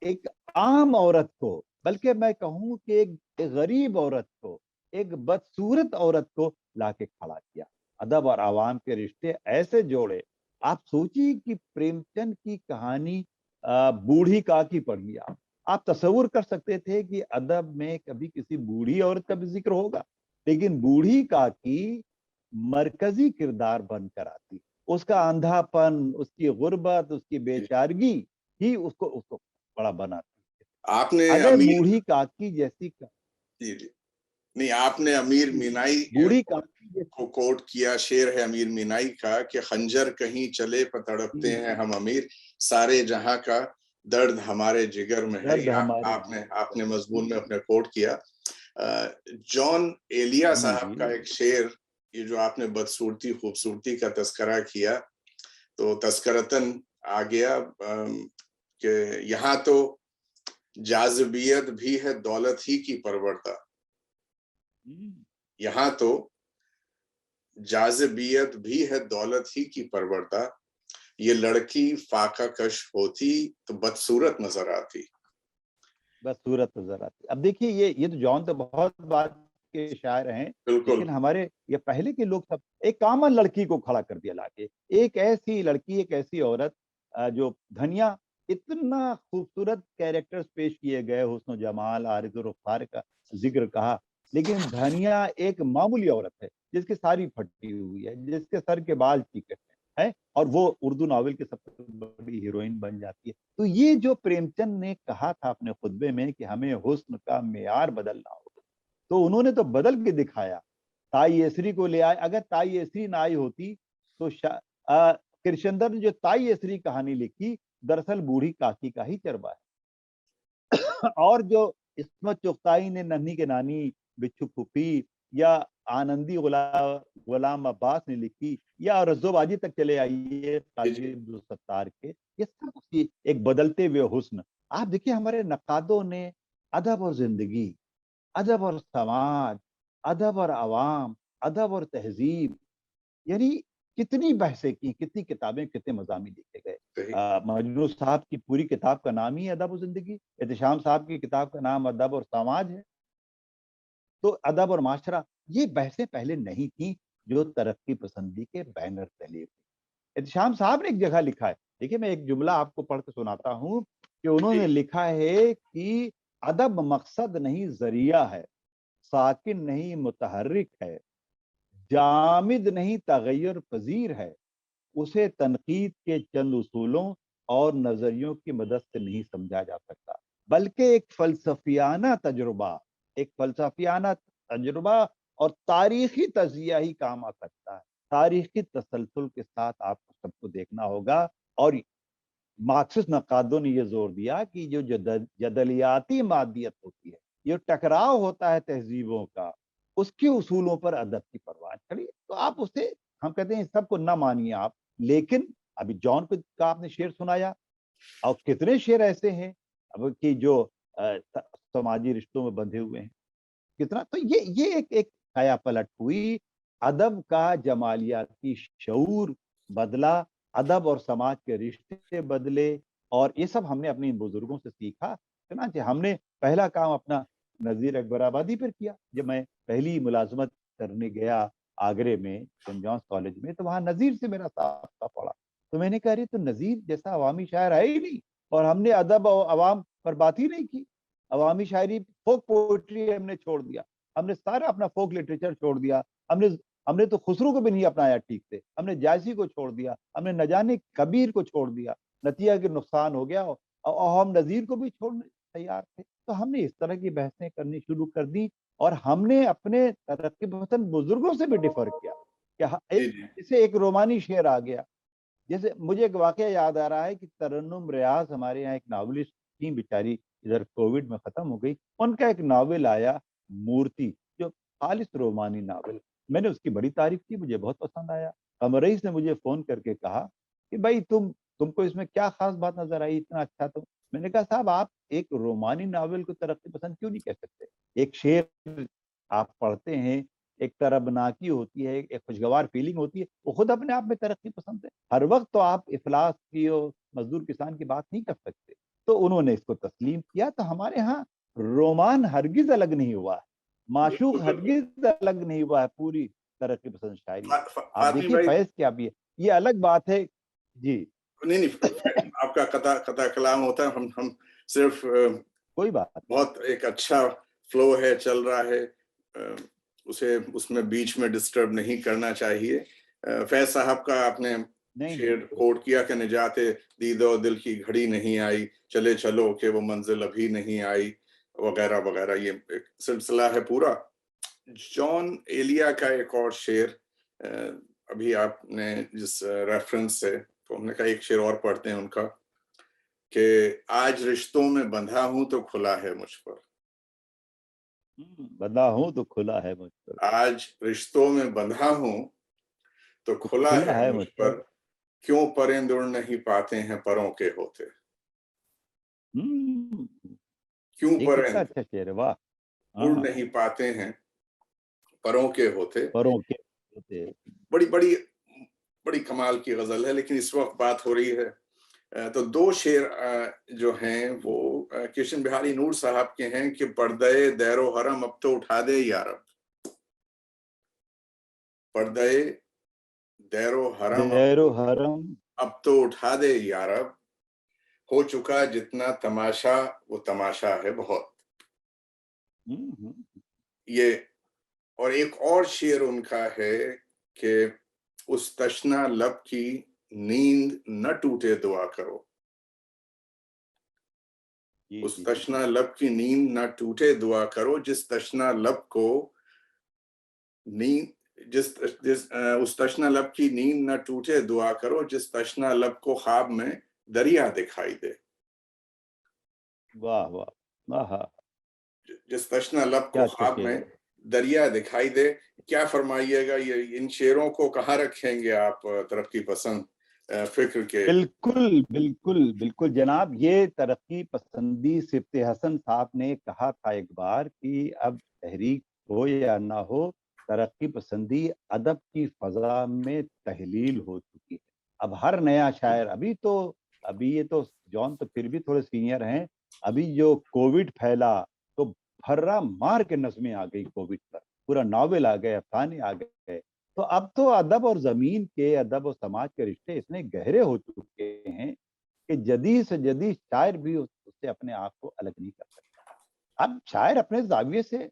ایک عام عورت کو, بلکہ میں کہوں کہ ایک غریب عورت کو, ایک بدصورت عورت کو لا کے کھڑا کیا. ادب اور عوام کے رشتے ایسے جوڑے. آپ سوچیے کہ پریم چند کی کہانی بوڑھی کاکی پڑھی, آپ تصور کر سکتے تھے کہ ادب میں کبھی کسی بوڑھی عورت کا بھی ذکر ہوگا؟ لیکن بوڑھی کاکی مرکزی کردار بن کر آتی. اس کا اندھا پن, اس کی غربت, اس کی بیچارگی ہی اس کو بڑا بناتی. آپ نے اگر امیر بوڑھی کاکی جیسی جی جی نہیں آپ نے امیر مینائی بوڑھی کاکی جیسی کو کوٹ کیا. شعر ہے امیر مینائی کا کہ خنجر کہیں چلے تڑپتے ہیں ہم امیر, سارے جہاں کا درد ہمارے جگر میں ہے. درد ہمارے آپ نے مضمون میں اپنے کوٹ کیا. جان ایلیا جی صاحب جی کا ایک شعر, یہ جو آپ نے بدصورتی خوبصورتی کا تذکرہ کیا, تو تذکرتاً آ گیا کہ یہاں تو جاذبیت بھی ہے دولت ہی کی پروردہ. یہاں تو جاذبیت بھی ہے دولت ہی کی پروردہ, یہ لڑکی فاقہ کش ہوتی تو بدصورت نظر آتی. بس صورت نظر آتی. اب دیکھیے یہ تو جان تو بہت بات کے شاعر ہیں, بالکل لیکن ہمارے یہ پہلے کے لوگ سب ایک کامن لڑکی کو کھڑا کر دیا لا کے. ایک ایسی لڑکی, ایک ایسی عورت جو دھنیا, اتنا خوبصورت کیریکٹرز پیش کیے گئے, حسن و جمال, عارض و رخسار کا ذکر کہا, لیکن دھنیا ایک معمولی عورت ہے جس کی ساری پھٹی ہوئی ہے, جس کے سر کے بال چیکٹ ہیں, اور وہ اردو ناول کی سب سے بڑی ہیروئن بن جاتی ہے. تو یہ جو پریم چند نے کہا تھا اپنے خطبے میں کہ ہمیں حسن کا معیار بدلنا ہوگا, تو انہوں نے تو بدل کے دکھایا. تائی ایسری کو لے آئے. اگر تائی ایسری نہ آئی ہوتی تو کرشندر نے جو تائی ایسری کہانی لکھی, دراصل بوڑھی کاکی کا ہی چربا ہے. اور جو عصمت چغتائی نے ننھی کے نانی, بچھو پھوپھی, یا آنندی غلام عباس نے لکھی, یا رزو باجی تک چلے آئیے قاضی عبدالستار کے, یہ سب ایک بدلتے ہوئے حسن. آپ دیکھیے ہمارے نقادوں نے ادب اور زندگی, ادب اور سماج, ادب اور عوام, ادب اور تہذیب, یعنی کتنی بحثیں کی, کتنی کتابیں, کتنے مضامین لکھے گئے. مجنون صاحب کی پوری کتاب کا نام ہی ادب و زندگی, احتشام صاحب کی کتاب کا نام ادب اور سماج ہے. تو ادب اور معاشرہ, یہ بحثیں پہلے نہیں تھیں جو ترقی پسندی کے بینر تلے ہوئے. احتشام صاحب نے ایک جگہ لکھا ہے, دیکھیے میں ایک جملہ آپ کو پڑھ کے سناتا ہوں کہ انہوں نے لکھا ہے کہ ادب مقصد نہیں ذریعہ ہے, ساکن نہیں متحرک ہے, جامد نہیں تغیر پذیر ہے, اسے تنقید کے چند اصولوں اور نظریوں کی مدد سے نہیں سمجھا جا سکتا, بلکہ ایک فلسفیانہ تجربہ اور تاریخی تجزیہ ہی کام آ سکتا ہے. تاریخی تسلسل کے ساتھ آپ کو سب کو دیکھنا ہوگا. اور مارکسسٹ نقادوں نے یہ زور دیا کہ جو جدلیاتی مادیت ہوتی ہے, یہ ٹکراؤ ہوتا ہے تہذیبوں کا, اس کے اصولوں پر ادب کی پرواہ کریے. تو آپ اسے, ہم کہتے ہیں سب کو نہ مانیے آپ, لیکن ابھی جان کا آپ نے شعر سنایا, اور کتنے شعر ایسے ہیں اب کہ جو سماجی رشتوں میں بندھے ہوئے ہیں, کتنا. تو یہ ایک کیا پلٹ ہوئی, ادب کا جمالیاتی شعور بدلا, ادب اور سماج کے رشتے بدلے, اور یہ سب ہم نے اپنے بزرگوں سے سیکھا. چنانچہ ہم نے پہلا کام اپنا نذیر اکبر آبادی پر کیا. جب میں پہلی ملازمت کرنے گیا آگرے میں سینٹ جانس کالج میں, تو وہاں نذیر سے میرا سابقہ پڑا. تو میں نے کہا رہی تو نذیر جیسا عوامی شاعر ہے ہی نہیں, اور ہم نے ادب اور عوام پر بات ہی نہیں کی. عوامی شاعری فوک پوئٹری ہم نے چھوڑ دیا, ہم نے سارا اپنا فوک لٹریچر چھوڑ دیا, ہم نے تو خسرو کو بھی نہیں اپنایا ٹھیک سے, ہم نے جائزی کو چھوڑ دیا, ہم نے نہ جانے کبیر کو چھوڑ دیا, نتیجہ کہ نقصان ہو گیا, اور ہم نذیر کو بھی چھوڑنے تیار تھے. تو ہم نے اس طرح کی بحثیں کرنی شروع کر دی, اور ہم نے اپنے ترقی پسند بزرگوں سے بھی ڈیفر کیا کہ اسے ایک رومانی شعر آ گیا. جیسے مجھے ایک واقعہ یاد آ رہا ہے کہ ترنم ریاض ہمارے یہاں ایک ناولسٹ تھی, بیچاری ادھر کووڈ میں ختم ہو گئی, ان کا ایک ناول آیا مورتی, جو خالص رومانی ناول, میں نے اس کی بڑی تعریف کی, مجھے بہت پسند آیا. قمر رئیس نے مجھے فون کر کے کہا کہ بھائی تم کو اس میں کیا خاص بات نظر آئی, اتنا اچھا. تو میں نے کہا صاحب آپ ایک رومانی ناول کو ترقی پسند کیوں نہیں کہہ سکتے؟ ایک شعر آپ پڑھتے ہیں, ایک تربناکی ہوتی ہے, ایک خوشگوار فیلنگ ہوتی ہے, وہ خود اپنے آپ میں ترقی پسند ہے. ہر وقت تو آپ افلاس کی اور مزدور کسان کی بات نہیں کر سکتے. تو انہوں نے اس کو تسلیم کیا. تو ہمارے ہاں رومان ہرگز الگ نہیں ہوا ہے, معشوق ہرگز الگ نہیں ہوا ہے پوری ترقی پسند شاعری. آپ فاطمی دیکھیے بھائی, فیض کیا بھی ہے, یہ الگ بات ہے. جی نہیں آپ کا قطع کلام ہوتا ہے, ہم صرف کوئی بات بہت ایک اچھا فلو ہے, چل رہا ہے, اسے اس میں بیچ میں ڈسٹرب نہیں کرنا چاہیے. فیض صاحب کا آپ نے نہیں شعر کوٹ کیا کہ نجات دید و دل کی گھڑی نہیں آئی, چلے چلو کہ وہ منزل ابھی نہیں آئی, وغیرہ وغیرہ. یہ ایک سلسلہ ہے پورا. جان ایلیا کا ایک اور شعر, ابھی آپ نے جس ریفرنس سے, تو ہم نے کہا ایک شعر اور پڑھتے ہیں ان کا, کہ آج رشتوں میں بندھا ہوں تو کھلا ہے مجھ پر, بندھا ہوں تو کھلا ہے مجھ پر, آج رشتوں میں بندھا ہوں تو کھلا ہے مجھ پر, کیوں پرند اڑ نہیں پاتے ہیں پروں کے ہوتے, کیوں یہ کتنا پرند اچھا شعر ہے, واہ. اڑ نہیں پاتے ہیں پروں کے ہوتے. پروں کے ہوتے. بڑی بڑی بڑی کمال کی غزل ہے, لیکن اس وقت بات ہو رہی ہے. تو دو شعر جو ہیں وہ کرشن بہاری نور صاحب کے ہیں, کہ پردے دیر و حرم اب تو اٹھا دے یارب, پردے دیر و حرم اب تو اٹھا دے یارب, ہو چکا جتنا تماشا وہ تماشا ہے بہت. یہ اور ایک اور شعر ان کا ہے کہ اس تشنا لب کی نیند نہ ٹوٹے دعا کرو, اس تشنا لب کی نیند نہ ٹوٹے دعا کرو, جس تشنا لب کو نیند اس تشنا لب کی نیند نہ ٹوٹے دعا کرو, جس تشنا لب کو خواب میں دریا دکھائی دے. واہ واہ واہ, جس تشنا لب کو خواب میں دریا دکھائی دے. کیا فرمائیے گا, یہ ان شعروں کو کہاں رکھیں گے آپ ترقی پسند فکر کے؟ بالکل بالکل بالکل جناب, یہ ترقی پسندی صفت حسن صاحب نے کہا تھا ایک بار کہ اب تحریک ہو یا نہ ہو, ترقی پسندی ادب کی فضا میں تحلیل ہو چکی ہے. اب ہر نیا شاعر, ابھی یہ تو جان تو پھر بھی تھوڑے سینئر ہیں, ابھی جو کووڈ پھیلا تو پھرا مار کے نظمیں آ گئی کووڈ پر, پورا ناول آ گئے, افسانے آ گئے. تو اب تو ادب اور زمین کے, ادب اور سماج کے رشتے اتنے گہرے ہو چکے ہیں کہ جدید سے جدید شاعر بھی اس سے اپنے آپ کو الگ نہیں کر سکتا. اب شاعر اپنے زاویے سے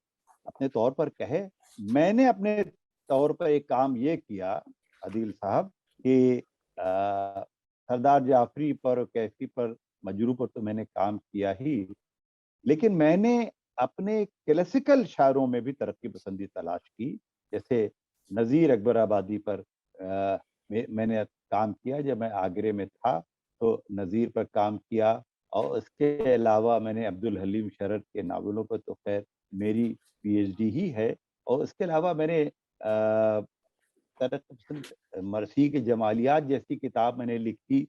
اپنے طور پر کہے. میں نے اپنے طور پر ایک کام یہ کیا عدیل صاحب, کہ سردار جعفری پر, کیفی پر, مجروح پر تو میں نے کام کیا ہی, لیکن میں نے اپنے کلاسیکل شاعروں میں بھی ترقی پسندی تلاش کی. جیسے نذیر اکبر آبادی پر میں نے کام کیا جب میں آگرے میں تھا, تو نذیر پر کام کیا. اور اس کے علاوہ میں نے عبدالحلیم شرر کے ناولوں پر تو خیر میری پی ایچ ڈی ہی ہے. اور اس کے علاوہ میں نے ترقی پسند مرثی کے جمالیات جیسی کتاب میں نے لکھی,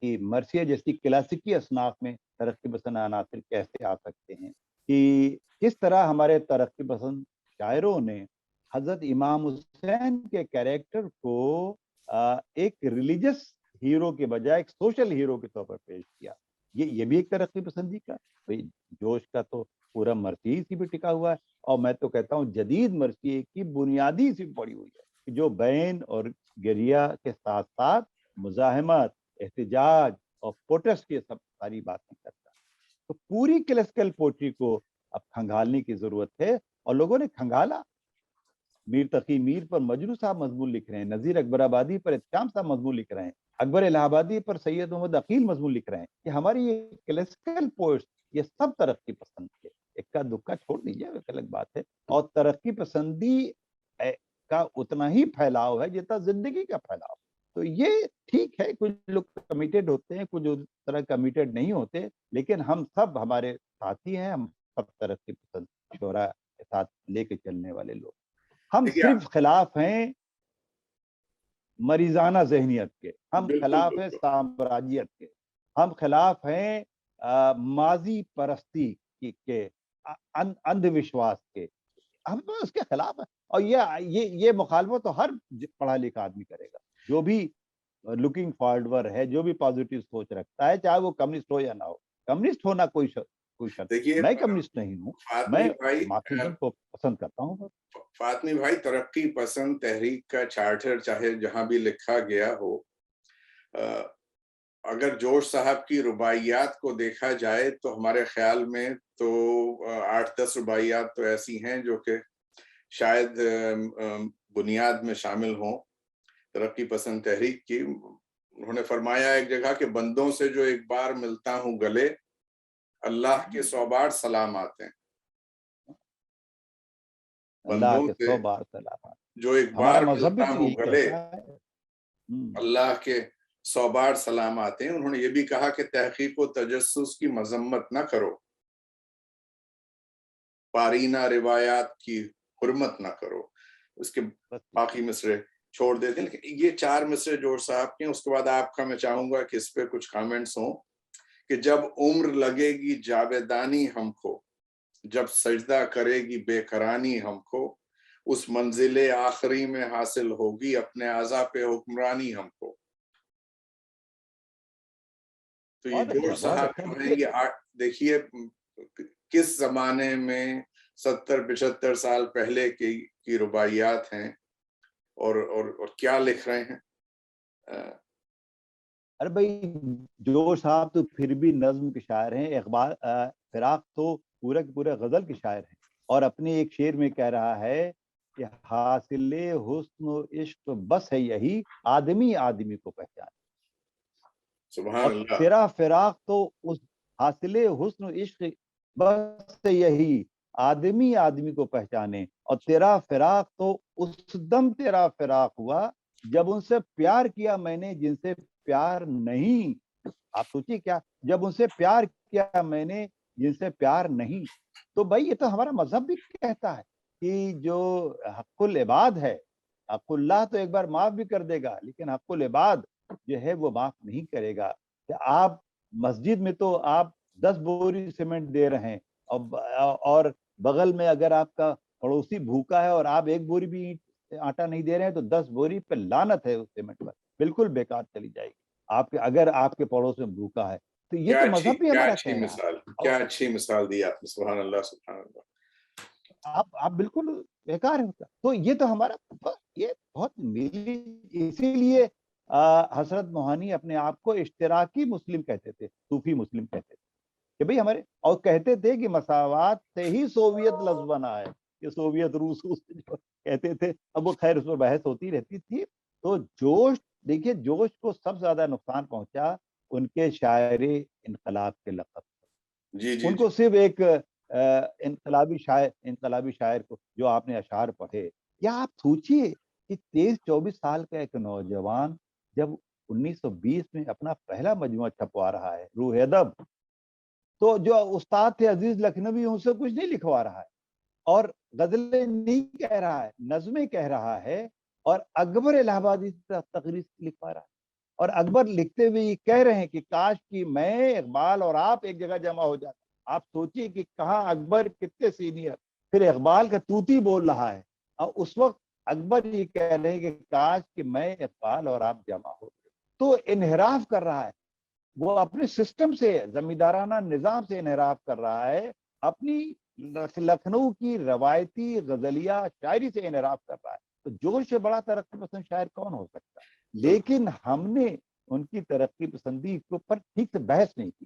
کہ مرثیہ جیسی کلاسیکی اصناف میں ترقی پسند عناصر کیسے آ سکتے ہیں, کہ کس طرح ہمارے ترقی پسند شاعروں نے حضرت امام حسین کے کیریکٹر کو ایک ریلیجس ہیرو کے بجائے ایک سوشل ہیرو کے طور پر پیش کیا. یہ بھی ایک ترقی پسندی کا جوش کا تو پورا مرثی سی بھی ٹکا ہوا ہے. اور میں تو کہتا ہوں جدید مرثی کی بنیادی سی پڑی ہوئی ہے, جو بین اور گریہ کے ساتھ ساتھ مزاحمت, احتجاج اور پروٹیسٹ کی سب ساری باتیں کرتا ہے. تو پوری کلاسیکل پوئٹری کو اب کھنگالنے کی ضرورت ہے، اور لوگوں نے کھنگالا۔ میر تقی میر پر مجروح صاحب مضمون لکھ رہے ہیں، نذیر اکبر آبادی پر احتشام صاحب مضمون لکھ رہے ہیں، اکبر الہ آبادی پر سید محمد عقیل مضمون لکھ رہے ہیں کہ ہماری یہ کلاسیکل پوئٹس یہ سب ترقی پسند تھے۔ اکا دکا چھوڑ دیجیے، ایک الگ بات ہے، اور ترقی پسندی کا اتنا ہی پھیلاؤ ہے جتنا زندگی کا پھیلاؤ۔ تو یہ ٹھیک ہے، کچھ لوگ کمیٹڈ ہوتے ہیں، کچھ اس طرح کمیٹڈ نہیں ہوتے، لیکن ہم سب ہمارے ساتھی ہیں، ہم سب ترقی پسند شعراء کے ساتھ لے کے چلنے والے لوگ۔ ہم دیکھیے صرف خلاف ہیں مریضانہ ذہنیت کے، ہم بالکل خلاف ہیں بالکل سامراجیت کے، ہم خلاف ہیں ماضی پرستی کے، اندھ وشواس کے، ہم تو اس کے خلاف ہیں۔ اور یہ مخالفت تو ہر پڑھا لکھا آدمی کرے گا، جو بھی لکنگ فارورڈ ہے، جو بھی پازیٹیو سوچ رکھتا ہے، چاہے وہ کمیونسٹ ہو یا نہ ہو۔ کمیونسٹ ہونا کوئی شرط، دیکھیے میں کمیونسٹ نہیں ہوں، میں فاطمی بھائی مارکسزم کو پسند کرتا ہوں۔ فاطمی بھائی ترقی پسند تحریک کا چارٹر چاہے جہاں بھی لکھا گیا ہو، اگر جوش صاحب کی رباعیات کو دیکھا جائے تو ہمارے خیال میں تو 8-10 رباعیات تو ایسی ہیں جو کہ شاید بنیاد میں شامل ہوں ترقی پسند تحریک کی۔ انہوں نے فرمایا ایک جگہ کہ بندوں سے جو ایک بار ملتا ہوں گلے، اللہ کے 100 بار سلامات ہیں۔ اللہ بندوں کے سے 100 بار سلامات۔ جو ایک ہمارا بار مذہب بھی ملتا تو ہوں یہی گلے، کہتا ہے۔ اللہ کے 100 بار سلامات ہیں۔ انہوں نے یہ بھی کہا کہ تحقیق و تجسس کی مذمت نہ کرو، پارینہ روایات کی حرمت نہ کرو۔ اس کے باقی مصرے چھوڑ دیتے ہیں، لیکن یہ 4 مصرے جوڑ صاحب کے ہیں۔ اس کے بعد آپ کا میں چاہوں گا کہ اس پہ کچھ کامنٹس ہوں کہ جب عمر لگے گی جاویدانی ہم کو، جب سجدہ کرے گی بے قرانی ہم کو، اس منزل آخری میں حاصل ہوگی اپنے اعضاء پہ حکمرانی ہم کو۔ تو یہ بہت جوڑ اچھا، بہت صاحب اچھا۔ جو ہیں یہ دیکھیے کس زمانے میں 70-75 سال پہلے کی رباعیات ہیں، اور کیا لکھ رہے ہیں۔ ارے بھائی، جو صاحب تو پھر بھی نظم کے شاعر ہیں، اقبال فراق تو پورے کے پورے غزل کے شاعر ہیں، اور اپنے ایک شعر میں کہہ رہا ہے کہ حاصل حسن و عشق بس ہے یہی، آدمی آدمی کو پہچانے۔ سبحان اور اللہ۔ تیرا فراق تو اس حاصل حسن و عشق بس ہے یہی، آدمی آدمی کو پہچانے، اور تیرا فراق تو اس دم تیرا فراق ہوا جب ان سے پیار کیا میں نے جن سے پیار نہیں۔ آپ سوچیے کیا، جب ان سے پیار کیا میں نے جن سے پیار نہیں۔ تو بھائی یہ تو ہمارا مذہب بھی کہتا ہے کہ جو حق العباد ہے، حق اللہ تو ایک بار معاف بھی کر دے گا، لیکن حق العباد جو ہے وہ معاف نہیں کرے گا۔ کہ آپ مسجد میں تو آپ 10 بوری سیمنٹ دے رہے ہیں، اور بغل میں اگر آپ کا پڑوسی بھوکا ہے اور آپ 1 بوری بھی آٹا نہیں دے رہے ہیں تو 10 بوری پہ لعنت ہے اس سیمنٹ پر، بالکل بیکار چلی جائے گی اگر آپ کے پڑوس میں بھوکا ہے۔ تو یہ تو مذہب بھی کیا ہمارا اچھی کہہ رہا مثال، ہے، کیا اچھی مثال دی آپ نے، سبحان اللہ سبحان اللہ۔ آپ بالکل بیکار ہے۔ تو یہ تو ہمارا یہ بہت اسی لیے حضرت موہانی اپنے آپ کو اشتراکی مسلم کہتے تھے، صوفی مسلم کہتے تھے کہ بھئی ہمارے، اور کہتے تھے کہ مساوات سے ہی سوویت لفظ بنا ہے، کہ سوویت روس جو کہتے تھے۔ اب وہ خیر اس پر بحث ہوتی رہتی تھی۔ تو جوش، دیکھیے جوش کو سب سے زیادہ نقصان پہنچا ان کے شاعر انقلاب کے لقب، جی جی ان جی۔ کو صرف ایک انقلابی شاعر کو جو آپ نے اشعار پڑھے، یا آپ سوچئے کہ 23-24 سال کا ایک نوجوان جب 1920 میں اپنا پہلا مجموعہ چھپوا رہا ہے روح ادب، تو جو استاد تھے عزیز لکھنوی ان سے کچھ نہیں لکھوا رہا ہے، اور غزلیں نہیں کہہ رہا ہے، نظمیں کہہ رہا ہے، اور اکبر الہ آبادی سے تقریر لکھوا رہا ہے، اور اکبر لکھتے ہوئے یہ کہہ رہے ہیں کہ کاش کہ میں، اقبال اور آپ ایک جگہ جمع ہو جاتے۔ آپ سوچئے کہ کہاں اکبر کتنے سینئر، پھر اقبال کا توتی بول رہا ہے، اور اس وقت اکبر یہ کہہ رہے ہیں کہ کاش کہ میں، اقبال اور آپ جمع ہو۔ تو انحراف کر رہا ہے وہ اپنے سسٹم سے، زمیندارانہ نظام سے انحراف کر رہا ہے، اپنی لکھنؤ کی روایتی غزلیہ شاعری سے انحراف کر رہا ہے۔ تو جوش سے بڑا ترقی پسند شاعر کون ہو سکتا ہے؟ لیکن ہم نے ان کی ترقی پسندی کے اوپر ٹھیک سے بحث نہیں کی۔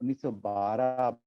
1912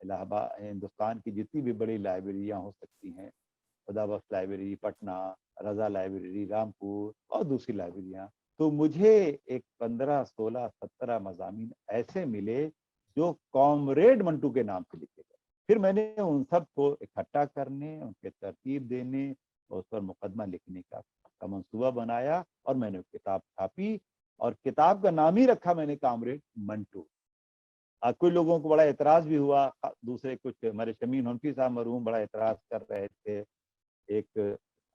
الہ آباد ہندوستان کی جتنی بھی بڑی لائبریریاں ہو سکتی ہیں، خدا بخش لائبریری پٹنہ، رضا لائبریری رامپور اور دوسری لائبریریاں، تو مجھے ایک 15 16 17 مضامین ایسے ملے جو کامریڈ منٹو کے نام سے لکھے گئے۔ پھر میں نے ان سب کو اکٹھا کرنے، ان کے ترتیب دینے اور اس پر مقدمہ لکھنے کا منصوبہ بنایا، اور میں نے کتاب چھاپی، اور کتاب کا نام ہی رکھا میں نے کامریڈ منٹو۔ کچھ لوگوں کو بڑا اعتراض بھی ہوا، دوسرے کچھ ہمارے شمیم حنفی صاحب مرحوم بڑا اعتراض کر رہے تھے، ایک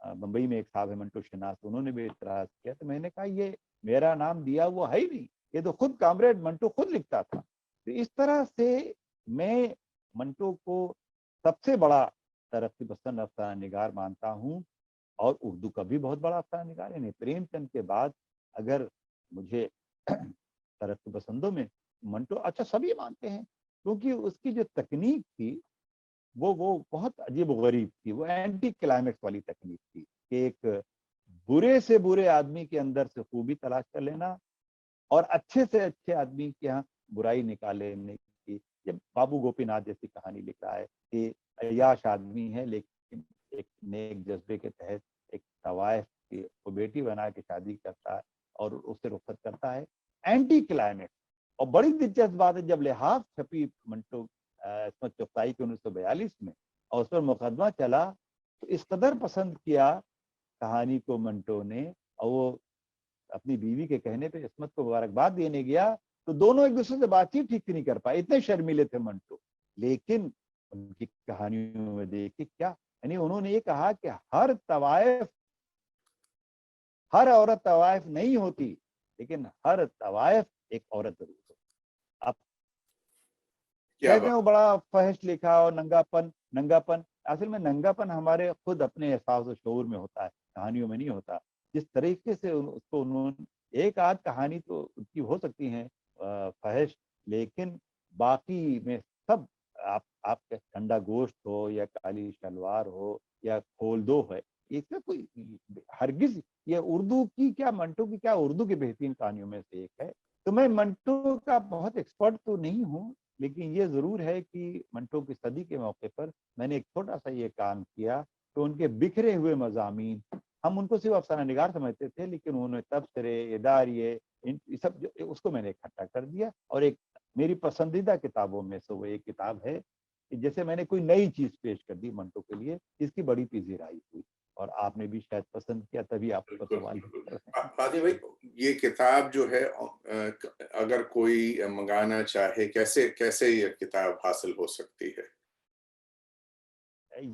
بمبئی میں ایک صاحب ہے منٹو شناس، انہوں نے بھی اعتراض کیا، تو میں نے کہا یہ میرا نام دیا ہوا ہے ہی نہیں، یہ تو خود کامریڈ منٹو خود لکھتا تھا۔ تو اس طرح سے میں منٹو کو سب سے بڑا ترقی پسند افسانہ نگار مانتا ہوں، اور اردو کا بھی بہت بڑا افسانہ نگار ہے۔ یعنی پریم چند کے بعد اگر مجھے ترقی پسندوں میں منٹو، اچھا سبھی مانتے ہیں، کیونکہ اس کی جو تکنیک تھی وہ بہت عجیب و غریب تھی، وہ اینٹی کلائمیکس والی تکنیک تھی کہ ایک برے سے برے آدمی کے اندر سے خوبی تلاش کر لینا، اور اچھے سے اچھے آدمی کے یہاں برائی نکالنے کی۔ یہ بابو گوپی ناتھ جیسی کہانی لکھ رہا ہے کہ عیاش آدمی ہے لیکن ایک نیک جذبے کے تحت ایک طوائف کی کو بیٹی بنا کے شادی کرتا ہے اور اس سے رخصت کرتا ہے، اینٹی کلائمیکس۔ اور بڑی دلچسپ بات ہے، جب لحاظ چھپی منٹو عصمت چغتائی کے 1942 میں، اور اس پر مقدمہ چلا، تو اس قدر پسند کیا کہانی کو منٹو نے، اور وہ اپنی بیوی کے کہنے پہ عصمت کو مبارکباد دینے گیا، تو دونوں ایک دوسرے سے بات چیت ٹھیک سے نہیں کر پائے، اتنے شرمیلے تھے منٹو۔ لیکن ان کی کہانیوں میں دیکھیں کیا، یعنی انہوں نے یہ کہا کہ ہر عورت طوائف نہیں ہوتی، لیکن ہر طوائف ایک عورت ضرور ہوتی۔ اب کیا کہتے ہیں بات! وہ بڑا فحش لکھا، اور ننگاپن اصل میں ننگاپن ہمارے خود اپنے احساس و شعور میں ہوتا ہے، کہانیوں میں نہیں ہوتا۔ جس طریقے سے اس کو انہوں نے، ایک آدھ کہانی تو ان کی ہو سکتی ہیں فحش، لیکن باقی میں سب، آپ کا ٹھنڈا گوشت ہو یا کالی شلوار ہو یا کھول دو ہے، اس میں کوئی ہرگز، یہ اردو کی کیا، منٹو کی کیا، اردو کی بہترین کہانیوں میں سے ایک ہے۔ تو میں منٹو کا بہت ایکسپرٹ تو نہیں ہوں، لیکن یہ ضرور ہے کہ منٹو کی صدی کے موقع پر میں نے ایک چھوٹا سا یہ کام کیا کہ ان کے بکھرے ہوئے مضامین، ہم ان کو صرف افسانہ نگار سمجھتے تھے، لیکن انہوں نے تبصرے، اداریے، سب اس کو میں نے اکٹھا کر دیا، اور ایک میری پسندیدہ کتابوں میں سے وہ ایک کتاب ہے کہ جیسے میں نے کوئی نئی چیز پیش کر دی منٹو کے لیے، اس کی بڑی پذیرائی ہوئی، اور آپ نے بھی شاید پسند کیا، تبھی آپ کو بالکل سوال بالکل۔ کر رہے فاطمہ بھائی، یہ کتاب جو ہے اگر کوئی منگانا چاہے، کیسے یہ کتاب حاصل ہو سکتی ہے؟ ہیں۔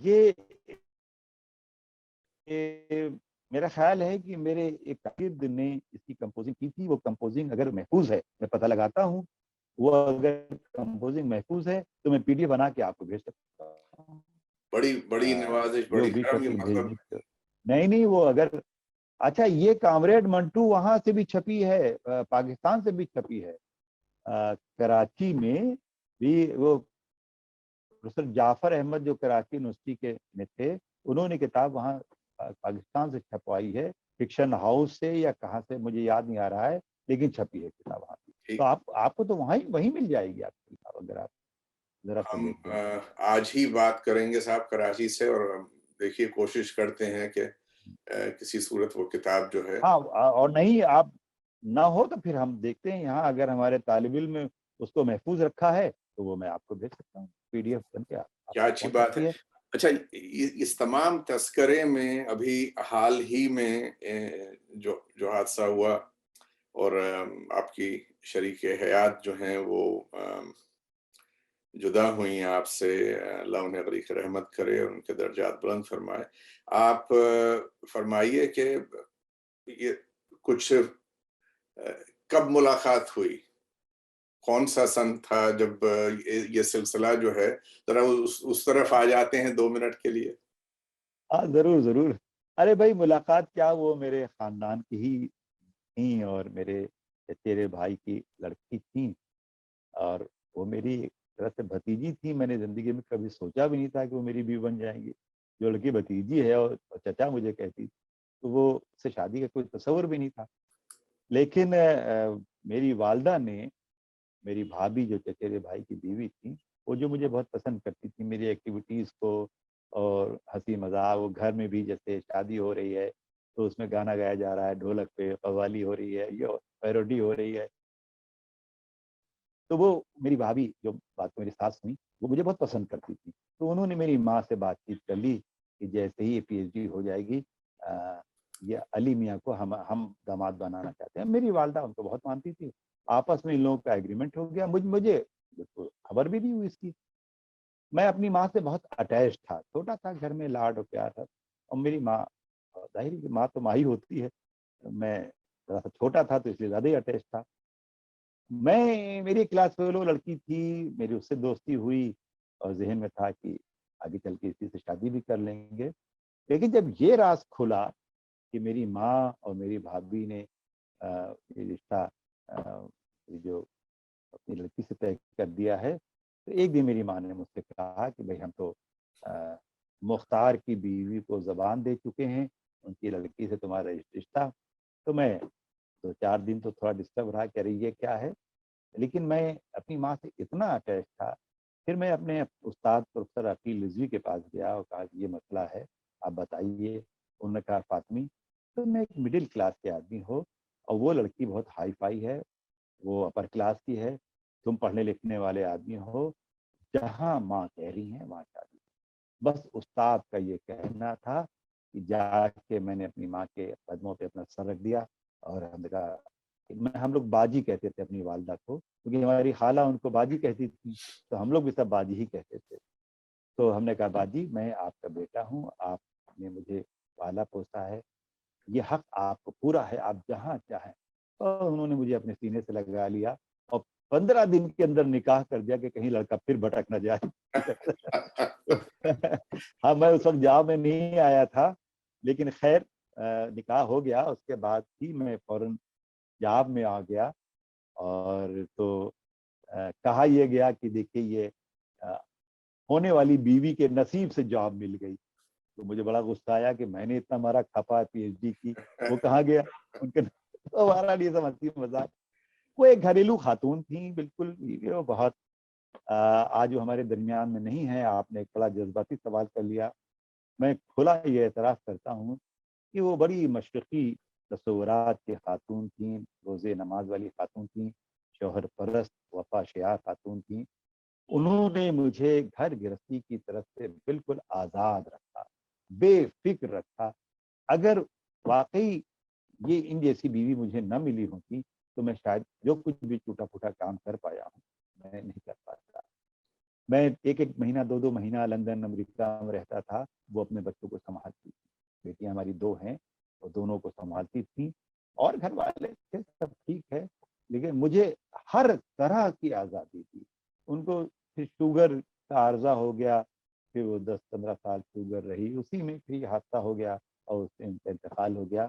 یہ میرا خیال ہے کہ میرے ایک شاگرد نے اس کی کمپوزنگ کی تھی، وہ کمپوزنگ اگر محفوظ ہے، میں پتہ لگاتا ہوں، وہ اگر کمپوزنگ محفوظ ہے تو میں PDF بنا کے آپ کو بھیج سکتا ہوں، بڑی بڑی نوازش، جو بڑی بھی کرم، یہ شکل مطلب بھیجنی ہے۔ نہیں وہ اگر، اچھا یہ کامریڈ منٹو وہاں سے بھی چھپی ہے، پاکستان سے بھی چھپی ہے، کراچی میں بھی، وہ پروفیسر جعفر احمد جو کراچی یونیورسٹی کے میں تھے، انہوں نے کتاب وہاں پاکستان سے چھپوائی ہے، فکشن ہاؤس سے یا کہاں سے مجھے یاد نہیں آ رہا ہے، لیکن چھپی ہے کتاب وہاں کی۔ ٹھیک۔ تو آپ کو تو وہیں مل جائے گی آپ کی کتاب، اگر آپ ذرا سا ہم دیکھیں۔ آج ہی بات کریں گے صاحب کراچی سے، اور دیکھیے کوشش کرتے ہیں کہ کسی صورت وہ کتاب جو ہے۔ ہاں، اور نہیں آپ نہ ہو تو پھر ہم دیکھتے ہیں یہاں، اگر ہمارے طالب علم میں اس کو محفوظ رکھا ہے تو وہ میں آپ کو بھیج سکتا ہوں، PDF بن کے آپ کیا تک اچھی پہنچ بات ہے۔ سکتی ہے۔ اچھا، اس تمام تذکرے میں ابھی حال ہی میں جو حادثہ ہوا، اور آپ کی شریک حیات جو ہیں وہ جدا ہوئی ہیں آپ سے، اللہ انہیں غریق رحمت کرے اور ان کے درجات بلند فرمائے۔ آپ فرمائیے کہ یہ کچھ کب ملاقات ہوئی، کون سا سن تھا جب یہ سلسلہ جو ہے، ذرا اس طرف آ جاتے ہیں 2 منٹ کے لیے؟ ہاں ضرور۔ ارے بھائی ملاقات کیا، وہ میرے خاندان کی ہی تھیں، اور میرے چچیرے بھائی کی لڑکی تھیں، اور وہ میری ایک طرح سے بھتیجی تھی۔ میں نے زندگی میں کبھی سوچا بھی نہیں تھا کہ وہ میری بیوی بن جائیں گی، جو لڑکی بھتیجی ہے اور چچا مجھے کہتی تھی، تو وہ اس سے شادی کا کوئی تصور بھی نہیں تھا۔ لیکن میری والدہ نے، میری بھابھی جو چچیرے بھائی کی بیوی تھی، وہ جو مجھے بہت پسند کرتی تھی میری ایکٹیویٹیز کو اور ہنسی مذاق. وہ گھر میں بھی جیسے شادی ہو رہی ہے تو اس میں گانا گایا جا رہا ہے, ڈھولک پہ قوالی ہو رہی ہے, یہ پیروڈی ہو رہی ہے. تو وہ میری بھابھی جو بات میری ساس ہوئی وہ مجھے بہت پسند کرتی تھی. تو انہوں نے میری ماں سے بات چیت کر لی کہ جیسے ہی پی ایچ ڈی ہو جائے گی یہ علی میاں کو ہم داماد بنانا چاہتے ہیں. میری والدہ ان کو بہت مانتی تھی. آپس میں ان لوگوں کا ایگریمنٹ ہو گیا. مجھے خبر بھی نہیں ہوئی اس کی. میں اپنی ماں سے بہت اٹیچ تھا. چھوٹا تھا, گھر میں لاڈ اور پیار تھا. اور میری ماں, ظاہر ماں تو ماں ہی ہوتی ہے, میں ذرا سا چھوٹا تھا تو اس لیے زیادہ ہی اٹیچ تھا. میری کلاس فیلو لڑکی تھی, میری اس سے دوستی ہوئی اور ذہن میں تھا کہ آگے چل کے اسی سے شادی بھی کر لیں گے. لیکن جب یہ راز کھلا کہ میری ماں اور میری بھابھی نے یہ رشتہ جو اپنی لڑکی سے طے کر دیا ہے, تو ایک دن میری ماں نے مجھ سے کہا کہ بھائی ہم تو مختار کی بیوی کو زبان دے چکے ہیں, ان کی لڑکی سے تمہارا رشتہ. تو میں 2-4 دن تو تھوڑا ڈسٹرب رہا کہ ارے یہ کیا ہے, لیکن میں اپنی ماں سے اتنا اٹیچ تھا. پھر میں اپنے استاد پروفیسر عقیل رضوی کے پاس گیا اور کہا کہ یہ مسئلہ ہے, آپ بتائیے. انہوں نے کہا فاطمی تم ایک مڈل کلاس کے آدمی ہو اور وہ لڑکی بہت ہائی فائی ہے, وہ اپر کلاس کی ہے, تم پڑھنے لکھنے والے آدمی ہو, جہاں ماں کہہ رہی ہیں وہاں شادی. بس استاد کا یہ کہنا تھا کہ جا کے میں نے اپنی ماں کے قدموں پہ اپنا سر رکھ دیا. اور ہم لوگ باجی کہتے تھے اپنی والدہ کو, کیونکہ ہماری خالہ ان کو باجی کہتی تھی, تو ہم لوگ بھی سب باجی ہی کہتے تھے. تو ہم نے کہا باجی میں آپ کا بیٹا ہوں, آپ نے مجھے پالا پوسا ہے, یہ حق آپ کو پورا ہے, آپ جہاں چاہیں. اور انہوں نے مجھے اپنے سینے سے لگا لیا اور 15 دن کے اندر نکاح کر دیا کہ کہیں لڑکا پھر بھٹک نہ جائے. ہاں میں اس وقت جاب میں نہیں آیا تھا, لیکن خیر نکاح ہو گیا. اس کے بعد ہی میں فوراً جاب میں آ گیا. اور تو کہا یہ گیا کہ دیکھیے یہ ہونے والی بیوی کے نصیب سے جاب مل گئی. تو مجھے بڑا غصہ آیا کہ میں نے اتنا مارا کھپا پی ایچ ڈی کی, وہ کہاں گیا. ان کے ہمارا نہیں سمجھتی مذاق. وہ ایک گھریلو خاتون تھیں بالکل, وہ بہت آج وہ ہمارے درمیان میں نہیں ہے. آپ نے ایک بڑا جذباتی سوال کر لیا. میں کھلا یہ اعتراف کرتا ہوں کہ وہ بڑی مشرقی تصورات کے خاتون تھیں, روزے نماز والی خاتون تھیں, شوہر پرست وفا شیار خاتون تھیں. انہوں نے مجھے گھر گرہستی کی طرف سے بالکل آزاد رکھا, بے فکر رکھا. اگر واقعی یہ ان جیسی بیوی مجھے نہ ملی ہوتی تو میں شاید جو کچھ بھی ٹوٹا پھوٹا کام کر پایا ہوں میں نہیں کر پاتا. میں ایک مہینہ 2 مہینہ لندن امریکہ میں رہتا تھا. وہ اپنے بچوں کو سنبھالتی تھی, بیٹیاں ہماری 2 ہیں, وہ دونوں کو سنبھالتی تھی. اور گھر والے تھے سب ٹھیک ہے, لیکن مجھے ہر طرح کی آزادی تھی. ان کو پھر شوگر کا عارضہ ہو گیا, پھر وہ 10-15 سال شوگر رہی, اسی میں پھر حادثہ ہو گیا اور اس سے ان کا انتقال ہو گیا.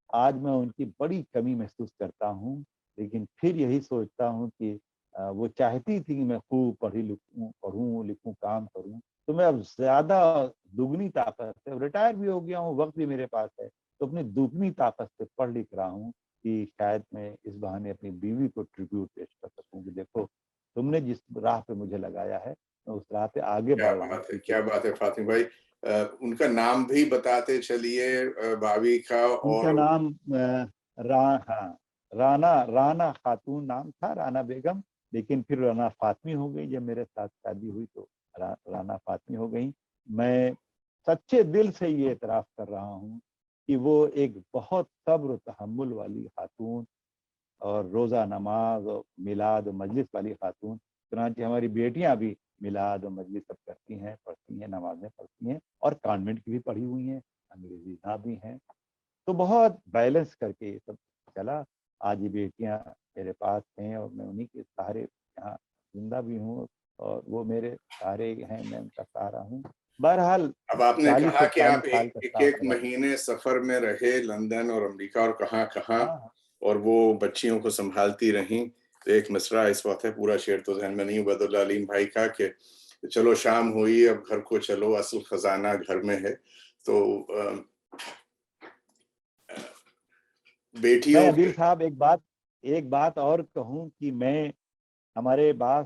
آج میں ان کی بڑی کمی محسوس کرتا ہوں, لیکن پھر یہی سوچتا ہوں کہ وہ چاہتی تھی کہ میں خوب پڑھوں لکھوں کام کروں. تو میں اب زیادہ دگنی طاقت سے ریٹائر بھی ہو گیا ہوں, وقت بھی میرے پاس ہے, تو اپنی دگنی طاقت سے پڑھ لکھ رہا ہوں کہ شاید میں اس بہانے اپنی بیوی کو ٹریبیوٹ پیش کر سکوں کہ دیکھو تم نے جس راہ پہ مجھے لگایا ہے میں اس راہ پہ آگے بڑھ رہا ہوں. کیا بات ہے فاطم بھائی. ان کا نام بھی بتاتے چلیے بھابھی کا. ان کا اور نام رانا خاتون نام تھا, رانا بیگم. لیکن پھر رانا فاطمی ہو گئی. جب میرے ساتھ شادی ہوئی تو رانا فاطمی ہو گئی. میں سچے دل سے یہ اعتراف کر رہا ہوں کہ وہ ایک بہت صبر و تحمل والی خاتون اور روزہ نماز اور میلاد و مجلس والی خاتون. چنانچہ ہماری بیٹیاں بھی میلاد و مجلس سب کرتی ہیں, پڑھتی ہیں, نمازیں پڑھتی ہیں, اور کانوینٹ کی بھی پڑھی ہوئی ہیں, انگریزی نہ بھی ہیں. تو بہت بیلنس کر کے یہ سب چلا. آج یہ بیٹیاں میرے پاس ہیں اور میں انہی کے سہارے یہاں زندہ بھی ہوں, اور وہ میرے سہارے ہیں, میں ان کا سہارا ہوں. بہرحال اب آپ نے 40 کہا کہ آپ 41 سال کا ایک سفر ہے. مہینے سفر میں رہے, لندن اور امریکہ اور کہاں کہاں, ہاں اور وہ بچیوں کو سنبھالتی رہیں. تو ایک مصرع اس وقت ہے, پورا شعر تو ذہن میں نہیں, عبیداللہ علیم بھائی کا کہ چلو شام ہوئی اب گھر کو چلو, اصل خزانہ گھر میں ہے. تو بیٹیوں میں کے عدیل صاحب ایک بات اور کہوں کہ میں ہمارے بعض